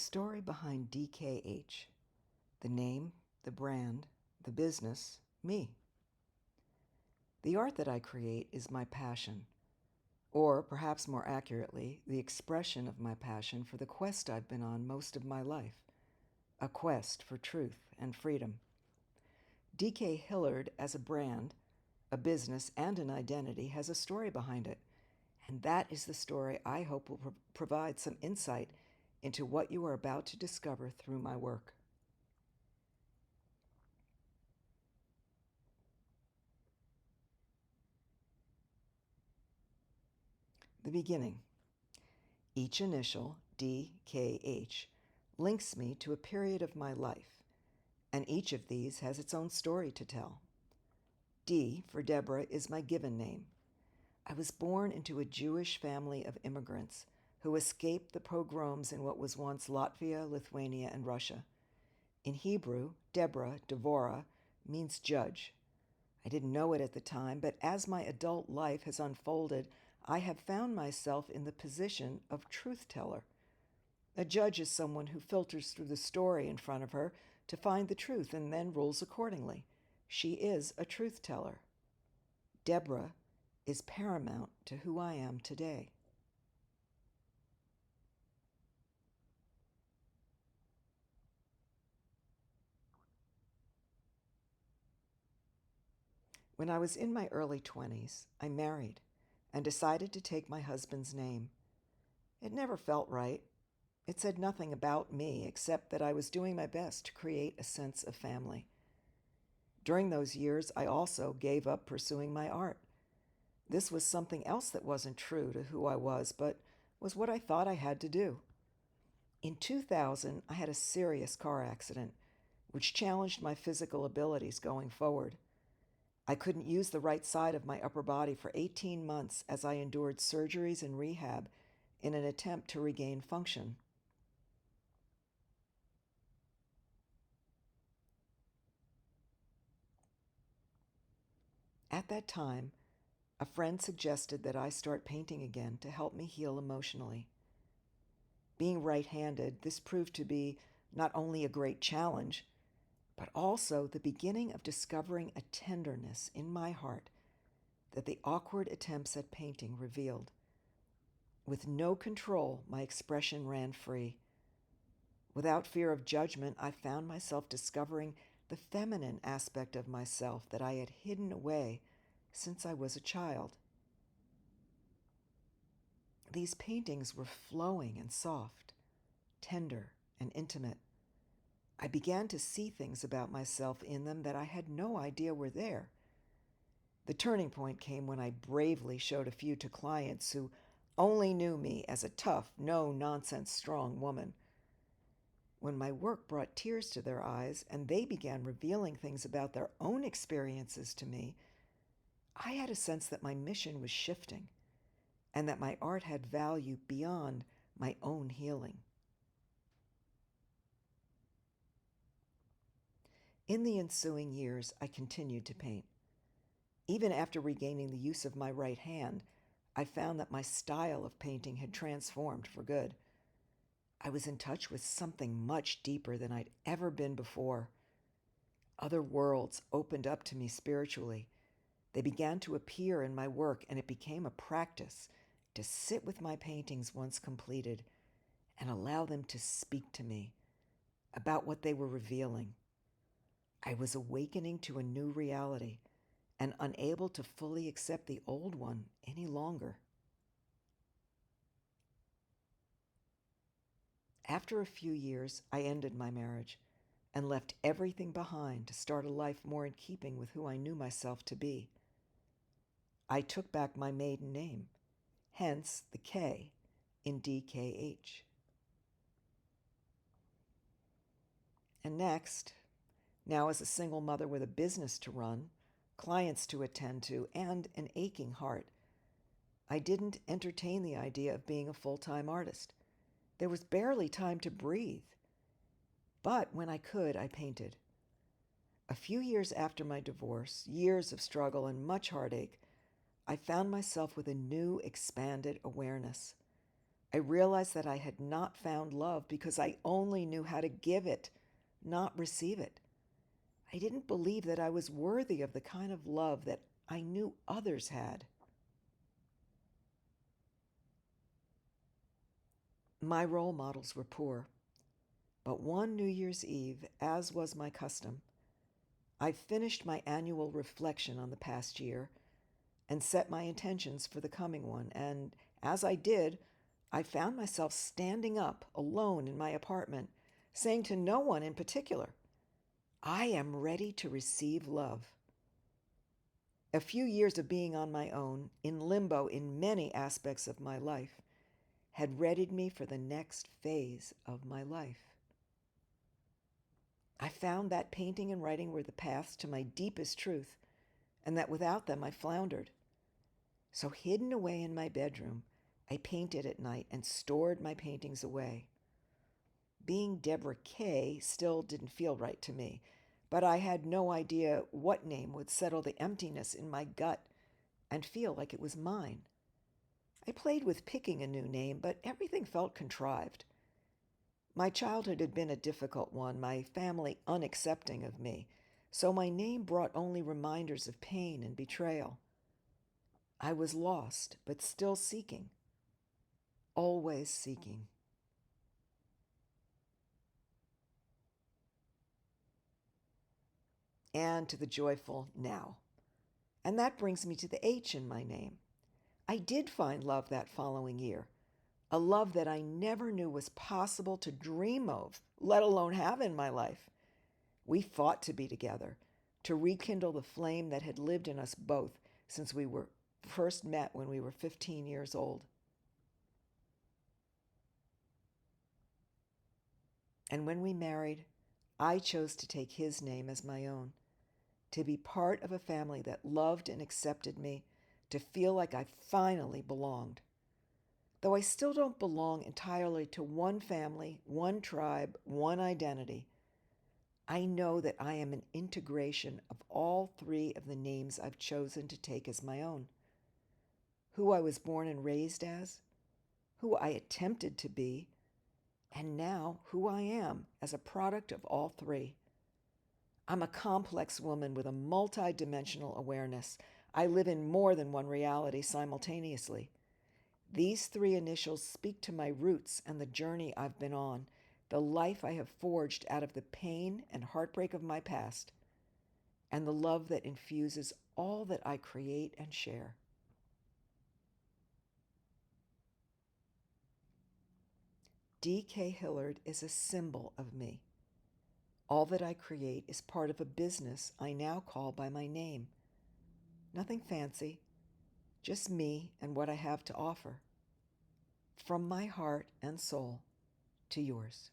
story behind DKH. The name, the brand, the business, me. The art that I create is my passion, or perhaps more accurately, the expression of my passion for the quest I've been on most of my life, a quest for truth and freedom. DK Hillard as a brand, a business, and an identity has a story behind it, and that is the story I hope will provide some insight into what you are about to discover through my work. The beginning. Each initial, DKH, links me to a period of my life, and each of these has its own story to tell. D for Deborah is my given name. I was born into a Jewish family of immigrants who escaped the pogroms in what was once Latvia, Lithuania, and Russia. In Hebrew, Deborah, Devorah, means judge. I didn't know it at the time, but as my adult life has unfolded, I have found myself in the position of truth teller. A judge is someone who filters through the story in front of her to find the truth and then rules accordingly. She is a truth teller. Deborah is paramount to who I am today. When I was in my early 20s, I married and decided to take my husband's name. It never felt right. It said nothing about me except that I was doing my best to create a sense of family. During those years, I also gave up pursuing my art. This was something else that wasn't true to who I was, but was what I thought I had to do. In 2000, I had a serious car accident, which challenged my physical abilities going forward. I couldn't use the right side of my upper body for 18 months as I endured surgeries and rehab in an attempt to regain function. At that time, a friend suggested that I start painting again to help me heal emotionally. Being right-handed, this proved to be not only a great challenge, but also the beginning of discovering a tenderness in my heart that the awkward attempts at painting revealed. With no control, my expression ran free. Without fear of judgment, I found myself discovering the feminine aspect of myself that I had hidden away since I was a child. These paintings were flowing and soft, tender and intimate. I began to see things about myself in them that I had no idea were there. The turning point came when I bravely showed a few to clients who only knew me as a tough, no-nonsense, strong woman. When my work brought tears to their eyes and they began revealing things about their own experiences to me, I had a sense that my mission was shifting and that my art had value beyond my own healing. In the ensuing years, I continued to paint. Even after regaining the use of my right hand, I found that my style of painting had transformed for good. I was in touch with something much deeper than I'd ever been before. Other worlds opened up to me spiritually. They began to appear in my work, and it became a practice to sit with my paintings once completed and allow them to speak to me about what they were revealing. I was awakening to a new reality and unable to fully accept the old one any longer. After a few years, I ended my marriage and left everything behind to start a life more in keeping with who I knew myself to be. I took back my maiden name, hence the K in DKH. And next, now as a single mother with a business to run, clients to attend to, and an aching heart, I didn't entertain the idea of being a full-time artist. There was barely time to breathe. But when I could, I painted. A few years after my divorce, years of struggle and much heartache, I found myself with a new, expanded awareness. I realized that I had not found love because I only knew how to give it, not receive it. I didn't believe that I was worthy of the kind of love that I knew others had. My role models were poor, but one New Year's Eve, as was my custom, I finished my annual reflection on the past year and set my intentions for the coming one. And as I did, I found myself standing up alone in my apartment, saying to no one in particular, I am ready to receive love. A few years of being on my own, in limbo in many aspects of my life, had readied me for the next phase of my life. I found that painting and writing were the paths to my deepest truth, and that without them I floundered. So, hidden away in my bedroom, I painted at night and stored my paintings away. Being Deborah K still didn't feel right to me, but I had no idea what name would settle the emptiness in my gut and feel like it was mine. I played with picking a new name, but everything felt contrived. My childhood had been a difficult one, my family unaccepting of me, so my name brought only reminders of pain and betrayal. I was lost, but still seeking, always seeking. And to the joyful now. And that brings me to the H in my name. I did find love that following year, a love that I never knew was possible to dream of, let alone have in my life. We fought to be together, to rekindle the flame that had lived in us both since we were first met when we were 15 years old. And when we married, I chose to take his name as my own, to be part of a family that loved and accepted me, to feel like I finally belonged. Though I still don't belong entirely to one family, one tribe, one identity, I know that I am an integration of all three of the names I've chosen to take as my own. Who I was born and raised as, who I attempted to be, and now who I am as a product of all three. I'm a complex woman with a multidimensional awareness. I live in more than one reality simultaneously. These three initials speak to my roots and the journey I've been on, the life I have forged out of the pain and heartbreak of my past, and the love that infuses all that I create and share. DK Hillard is a symbol of me. All that I create is part of a business I now call by my name. Nothing fancy, just me and what I have to offer. From my heart and soul to yours.